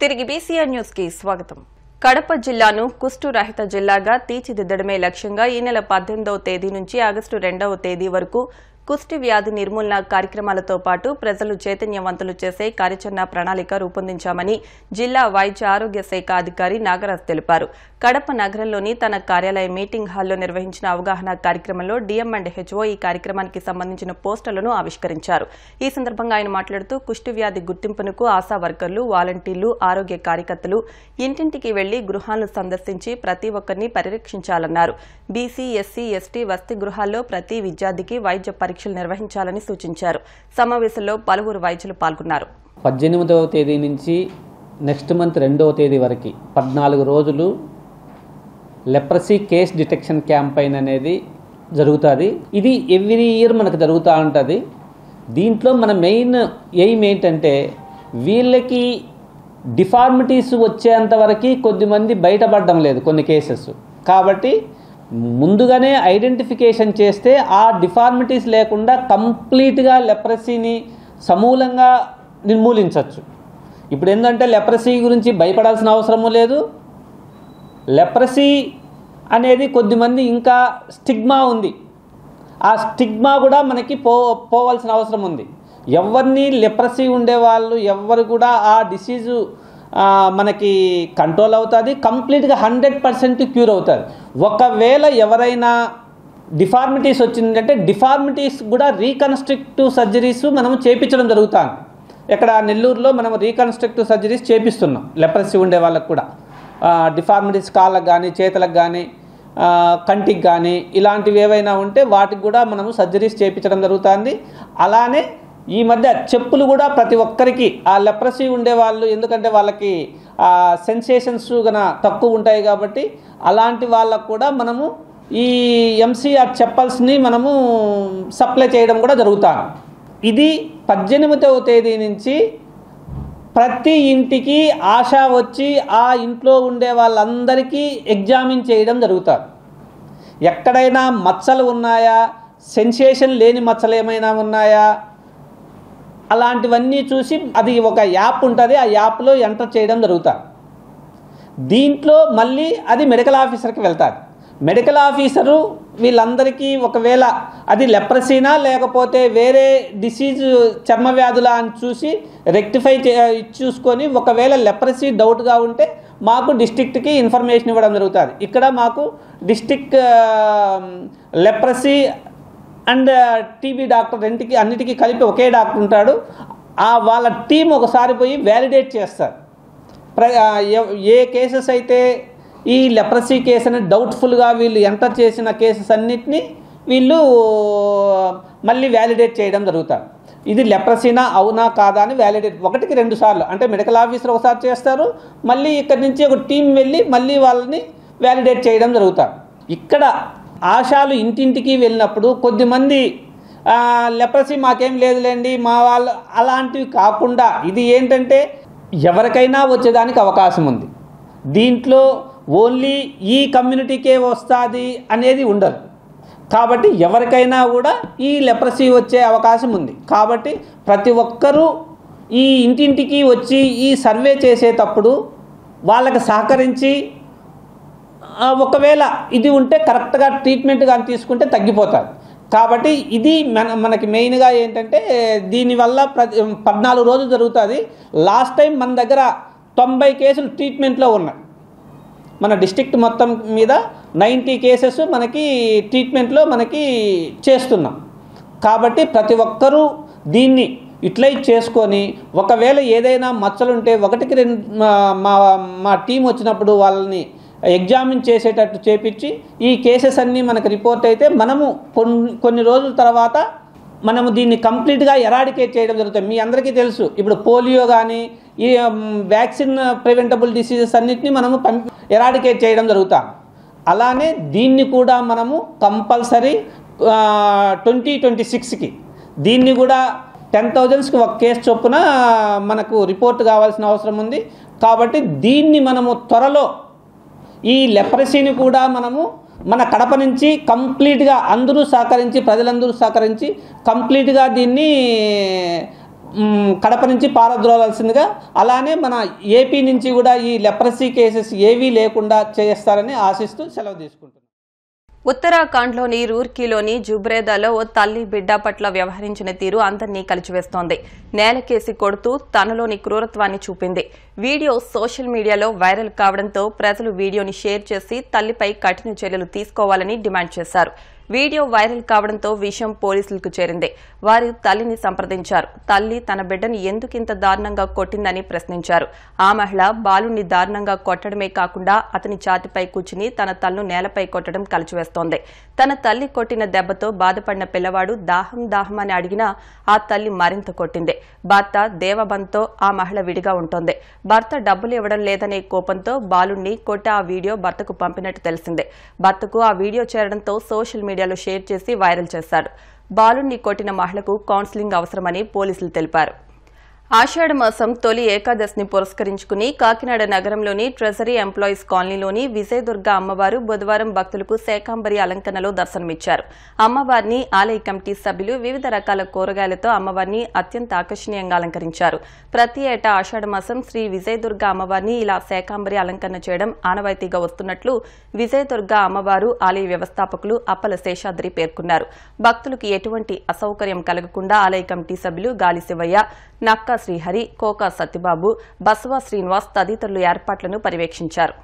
తిరిగి BCR news కి స్వాగతం. కడప జిల్లాను కుష్టు రహిత జిల్లాగా తీర్చిదిద్దడమే లక్ష్యంగా ఈ నెల 18వ తేదీ నుంచి ఆగస్టు 2వ తేదీ వరకు కుష్టి వ్యాధి నిర్మూలన కార్యక్రమాలతో పాటు ప్రజలు చైతన్యవంతులు చేసే కార్యాచరణ ప్రణాళిక రూపొందించామని జిల్లా వైద్య ఆరోగ్య శాఖ అధికారి నాగరాజ్ తెలిపారు. కడప నగరంలోని తన కార్యాలయ మీటింగ్ హాల్లో నిర్వహించిన అవగాహన కార్యక్రమంలో డీఎం అండ్ హెచ్ఓ ఈ కార్యక్రమానికి సంబంధించిన పోస్టర్లను ఆవిష్కరించారు. ఈ సందర్భంగా ఆయన మాట్లాడుతూ కుష్టి వ్యాధి గుర్తింపునకు ఆశా వర్కర్లు, వాలంటీర్లు, ఆరోగ్య కార్యకర్తలు ఇంటింటికి వెళ్లి గృహాలను సందర్శించి ప్రతి ఒక్కరిని పరిరక్షించాలన్నారు. బీసీ, ఎస్సీ, ఎస్టీ వసతి గృహాల్లో ప్రతి విద్యార్థికి వైద్య పరీక్షలు నిర్వహించాలని సూచించారు. సమావేశంలో పలువురు వైద్యులు పాల్గొన్నారు. 18వ తేదీ నుంచి నెక్స్ట్ మంత్ 2వ తేదీ వరకు 14 రోజులు లెప్రసీ కేస్ డిటెక్షన్ క్యాంపెయిన్ అనేది జరుగుతుంది. ఇది ఎవ్రీ ఇయర్ మనకు జరుగుతూ ఉంటుంది. దీంట్లో మన మెయిన్ ఎయిమ్ ఏంటంటే వీళ్ళకి డిఫార్మిటీస్ వచ్చేంత వరకు కొద్దిమంది బయటపడడం లేదు కొన్ని కేసెస్. కాబట్టి ముందుగానే ఐడెంటిఫికేషన్ చేస్తే ఆ డిఫార్మిటీస్ లేకుండా కంప్లీట్గా లెప్రసీని సమూలంగా నిర్మూలించవచ్చు. ఇప్పుడు ఏంటంటే లెప్రసీ గురించి భయపడాల్సిన అవసరము లేదు. లెప్రసీ అనేది కొద్దిమంది ఇంకా స్టిగ్మా ఉంది. ఆ స్టిగ్మా కూడా మనకి పోవాల్సిన అవసరం ఉంది. ఎవరిని లెప్రసీ ఉండేవాళ్ళు ఎవ్వరు కూడా ఆ డిసీజు మనకి కంట్రోల్ అవుతుంది, కంప్లీట్గా 100% క్యూర్ అవుతుంది. ఒకవేళ ఎవరైనా డిఫార్మిటీస్ వచ్చిందంటే డిఫార్మిటీస్ కూడా రీకన్స్ట్రక్టివ్ సర్జరీస్ మనం చేయించడం జరుగుతుంది. ఇక్కడ నెల్లూరులో మనం రీకన్స్ట్రక్టివ్ సర్జరీస్ చేపిస్తున్నాం లెప్రసీ ఉండే వాళ్ళకు కూడా. డిఫార్మిటీస్ కాళ్ళకు కానీ, చేతులకు కానీ, కంటికి కానీ ఇలాంటివి ఏవైనా ఉంటే వాటికి కూడా మనము సర్జరీస్ చేయించడం జరుగుతుంది. అలానే ఈ మధ్య చెప్పులు కూడా ప్రతి ఒక్కరికి ఆ లెప్రసీ ఉండేవాళ్ళు, ఎందుకంటే వాళ్ళకి సెన్సేషన్స్ గన తక్కువ ఉంటాయి కాబట్టి అలాంటి వాళ్ళకు కూడా మనము ఈ ఎంసీఆర్ చెప్పల్స్ని మనము సప్లై చేయడం కూడా జరుగుతాను. ఇది 18వ తేదీ నుంచి ప్రతి ఇంటికి ఆశా వచ్చి ఆ ఇంట్లో ఉండే వాళ్ళందరికీ ఎగ్జామిన్ చేయడం జరుగుతుంది. ఎక్కడైనా మచ్చలు ఉన్నాయా, సెన్సేషన్ లేని మచ్చలు ఏమైనా ఉన్నాయా, అలాంటివన్నీ చూసి అది ఒక యాప్ ఉంటుంది, ఆ యాప్లో ఎంటర్ చేయడం జరుగుతుంది. దీంట్లో మళ్ళీ అది మెడికల్ ఆఫీసర్కి వెళ్తుంది. మెడికల్ ఆఫీసరు వీళ్ళందరికీ ఒకవేళ అది లెప్రసీనా లేకపోతే వేరే డిసీజ్ చర్మ వ్యాధులా అని చూసి రెక్టిఫై చూసుకొని ఒకవేళ లెప్రసీ డౌట్గా ఉంటే మాకు డిస్ట్రిక్ట్కి ఇన్ఫర్మేషన్ ఇవ్వడం జరుగుతుంది. ఇక్కడ మాకు district leprosy and TB doctor అన్నిటికీ కలిపి ఒకే డాక్టర్ ఉంటాడు. వాళ్ళ టీం ఒకసారి పోయి వ్యాలిడేట్ చేస్తారు. ఏ కేసెస్ అయితే ఈ లెప్రసీ కేసు అని డౌట్ఫుల్గా వీళ్ళు ఎంటర్ చేసిన కేసెస్ అన్నిటినీ వీళ్ళు మళ్ళీ వ్యాలిడేట్ చేయడం జరుగుతుంది. ఇది లెప్రసీనా అవునా కాదా అని వ్యాలిడేట్ 1కి 2 సార్లు అంటే మెడికల్ ఆఫీసర్ ఒకసారి చేస్తారు, మళ్ళీ ఇక్కడి నుంచి ఒక టీం వెళ్ళి మళ్ళీ వాళ్ళని వ్యాలిడేట్ చేయడం జరుగుతుంది. ఇక్కడ ఆశాలు ఇంటింటికి వెళ్ళినప్పుడు కొద్దిమంది లెప్రసీ మాకేం లేదులేండి మా వాళ్ళు అలాంటివి కాకుండా ఇది ఏంటంటే ఎవరికైనా వచ్చేదానికి అవకాశం ఉంది. దీంట్లో ఓన్లీ ఈ కమ్యూనిటీకే వస్తుంది అనేది ఉండదు. కాబట్టి ఎవరికైనా కూడా ఈ లెప్రసీ వచ్చే అవకాశం ఉంది. కాబట్టి ప్రతి ఒక్కరూ ఈ ఇంటింటికి వచ్చి ఈ సర్వే చేసేటప్పుడు వాళ్ళకి సహకరించి ఒకవేళ ఇది ఉంటే కరెక్ట్గా ట్రీట్మెంట్ కానీ తీసుకుంటే తగ్గిపోతుంది. కాబట్టి ఇది మనకి మెయిన్గా ఏంటంటే దీనివల్ల 14 రోజులు జరుగుతుంది. లాస్ట్ టైం మన దగ్గర 90 కేసులు ట్రీట్మెంట్లో ఉన్నాయి. మన డిస్ట్రిక్ట్ మొత్తం మీద 90 కేసెస్ మనకి ట్రీట్మెంట్లో మనకి చేస్తున్నాం. కాబట్టి ప్రతి ఒక్కరూ దీన్ని యూటిలైజ్ చేసుకొని ఒకవేళ ఏదైనా మచ్చలుంటే 1కి 2 మా టీం వచ్చినప్పుడు వాళ్ళని ఎగ్జామిన్ చేసేటట్టు చేపించి ఈ కేసెస్ అన్నీ మనకు రిపోర్ట్ అయితే మనము కొన్ని రోజుల తర్వాత మనము దీన్ని కంప్లీట్గా ఎరాడికేట్ చేయడం జరుగుతుంది. మీ అందరికీ తెలుసు ఇప్పుడు పోలియో కానీ ఈ వ్యాక్సిన్ ప్రివెంటబుల్ డిసీజెస్ అన్నిటినీ మనము ఎరాడికేట్ చేయడం జరుగుతాం. అలానే దీన్ని కూడా మనము కంపల్సరీ 2026కి దీన్ని కూడా 10,000కి ఒక కేసు చొప్పున మనకు రిపోర్ట్ కావాల్సిన అవసరం ఉంది. కాబట్టి దీన్ని మనము త్వరలో ఈ లెప్రసీని కూడా మనము మన కడప నుంచి కంప్లీట్గా అందరూ సహకరించి ప్రజలందరూ సహకరించి కంప్లీట్గా దీన్ని కడప నుంచి పారద్రోలాల్సిందిగా, అలానే మన ఏపీ నుంచి కూడా ఈ లెప్రసీ కేసెస్ ఏవీ లేకుండా చేస్తారని ఆశిస్తూ సెలవు తీసుకుంటున్నాను. ఉత్తరాఖండ్లోని రూర్కీలోని జుబ్రేదాలో ఓ తల్లి బిడ్డ పట్ల వ్యవహరించిన తీరు అందరినీ కలిచివేస్తోంది. నేలకేసి కొడుతూ తనలోని క్రూరత్వాన్ని చూపింది. వీడియో సోషల్ మీడియాలో వైరల్ కావడంతో ప్రజలు వీడియోని షేర్ చేసి తల్లిపై కఠిన చర్యలు తీసుకోవాలని డిమాండ్ చేశారు. వీడియో వైరల్ కావడంతో విషయం పోలీసులకు చేరింది. వారు తల్లిని సంప్రదించారు. తల్లి తన బిడ్డను ఎందుకింత దారుణంగా కొట్టిందని ప్రశ్నించారు. ఆ మహిళ బాలుని దారుణంగా కొట్టడమే కాకుండా అతని ఛాతిపై కూర్చుని తన తల్లును నేలపై కొట్టడం కలిచివేస్తోంది. తన తల్లి కొట్టిన దెబ్బతో బాధపడిన పిల్లవాడు దాహం దాహం అని అడిగినా ఆ తల్లి మరింత కొట్టింది. భర్త దేవబంతో ఆ మహిళ విడిగా ఉంటోంది. భర్త డబ్బులు ఇవ్వడం లేదనే కోపంతో బాలుణ్ణి కొట్టి ఆ వీడియో భర్తకు పంపినట్టు తెలిసింది. భర్తకు ఆ వీడియో చేరడంతో సోషల్ మీడియాలో షేర్ చేసి వైరల్ చేశాడు. బాలుణ్ణి కొట్టిన మహిళకు కౌన్సిలింగ్ అవసరమని పోలీసులు తెలిపారు. ఆషాఢ మాసం తొలి ఏకాదశిని పురస్కరించుకుని కాకినాడ నగరంలోని ట్రెజరీ ఎంప్లాయీస్ కాలనీలోని విజయదుర్గ అమ్మవారు బుధవారం భక్తులకు శాకంబరి అలంకరణలో దర్శనమిచ్చారు. అమ్మవారిని ఆలయ కమిటీ సభ్యులు వివిధ రకాల కూరగాయలతో అమ్మవారిని అత్యంత ఆకర్షణీయంగా అలంకరించారు. ప్రతి ఏటా ఆషాఢ మాసం శ్రీ విజయదుర్గ అమ్మవారిని ఇలా శాకంబరి అలంకరణ చేయడం ఆనవాయితీగా వస్తున్నట్లు విజయదుర్గ అమ్మవారు ఆలయ వ్యవస్థాపకులు అప్పల శేషాద్రి పేర్కొన్నారు. భక్తులకు ఎటువంటి అసౌకర్యం కలగకుండా ఆలయ కమిటీ సభ్యులు గాలి శివయ్య, నక్కా శ్రీహరి, కోకా సత్యబాబు, బసవ శ్రీనివాస్ తదితరులు ఏర్పాట్లను పర్యవేక్షించారు.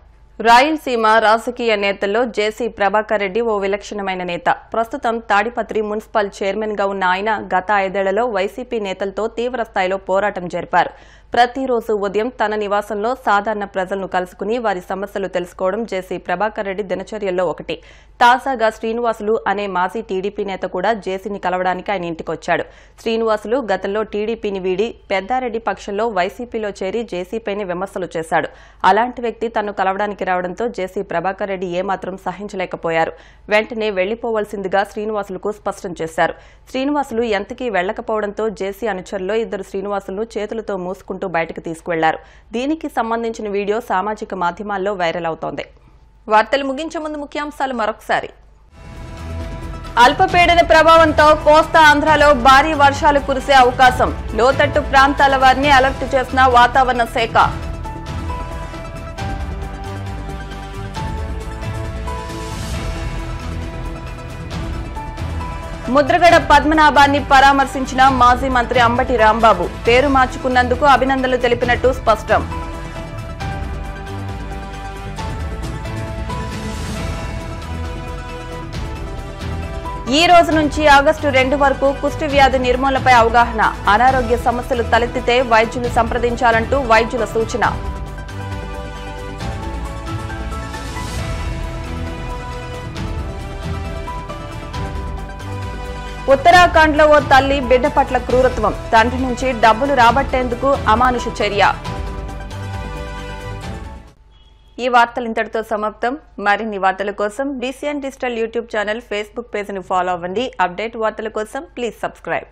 రాయలసీమ రాజకీయ నేతల్లో జేసీ ప్రభాకర్ రెడ్డి ఓ విలక్షణమైన నేత. ప్రస్తుతం తాడిపత్రి మున్సిపల్ చైర్మన్ గా ఉన్న ఆయన గత 5 ఏళ్లలో వైసీపీ నేతలతో తీవ్ర స్థాయిలో పోరాటం జరిపారు. ప్రతిరోజు ఉదయం తన నివాసంలో సాధారణ ప్రజలను కలుసుకుని వారి సమస్యలు తెలుసుకోవడం జేసీ ప్రభాకర్ రెడ్డి దినచర్యల్లో ఒకటి. తాజాగా శ్రీనివాసులు అనే మాజీ టీడీపీ నేత కూడా జేసీని కలవడానికి ఆయన ఇంటికొచ్చాడు. శ్రీనివాసులు గతంలో టీడీపీని వీడి పెద్దారెడ్డి పక్షంలో వైసీపీలో చేరి జేసీపైనే విమర్శలు చేశాడు. అలాంటి వ్యక్తి తనను కలవడానికి రావడంతో జేసీ ప్రభాకర్ రెడ్డి ఏమాత్రం సహించలేకపోయారు. వెంటనే వెళ్లిపోవలసిందిగా శ్రీనివాసులకు స్పష్టం చేశారు. శ్రీనివాసులు ఎంతకీ వెళ్లకపోవడంతో జేసీ అనుచరుల్లో 2 శ్రీనివాసులను చేతులతో మూసుకుంటూ బయటకు తీసుకువెళ్లారు. దీనికి సంబంధించిన వీడియో సామాజిక మాధ్యమాల్లో వైరల్ అవుతోంది. వార్తలు ముగించే ముందు ముఖ్యాంశాలు మరొకసారి. అల్పపీడన ప్రభావంతో కోస్తా ఆంధ్రాలో భారీ వర్షాలు కురిసే అవకాశం. లోతట్టు ప్రాంతాల వారిని అలర్ట్ చేసిన వాతావరణ శాఖ. ముద్రగడ పద్మనాభాన్ని పరామర్శించిన మాజీ మంత్రి అంబటి రాంబాబు. పేరు మార్చుకున్నందుకు అభినందనలు తెలిపినట్టు స్పష్టం. ఈ రోజు నుంచి ఆగస్టు 2 వరకు కుష్టు వ్యాధి నిర్మూలనపై అవగాహన. అనారోగ్య సమస్యలు తలెత్తితే వైద్యులు సంప్రదించాలంటూ వైద్యుల సూచన. ఉత్తరాఖండ్లో ఓ తల్లి బిడ్డ పట్ల క్రూరత్వం. తండ్రి నుంచి డబ్బులు రాబట్టేందుకు అమానుష చర్య. ఈ వార్తలు ఇంతటితో సమాప్తం. మరిన్ని వార్తల కోసం BCN digital YouTube channel, Facebook పేజ్ని ఫాలో అవ్వండి. అప్డేట్ వార్తల కోసం ప్లీజ్ సబ్స్క్రైబ్.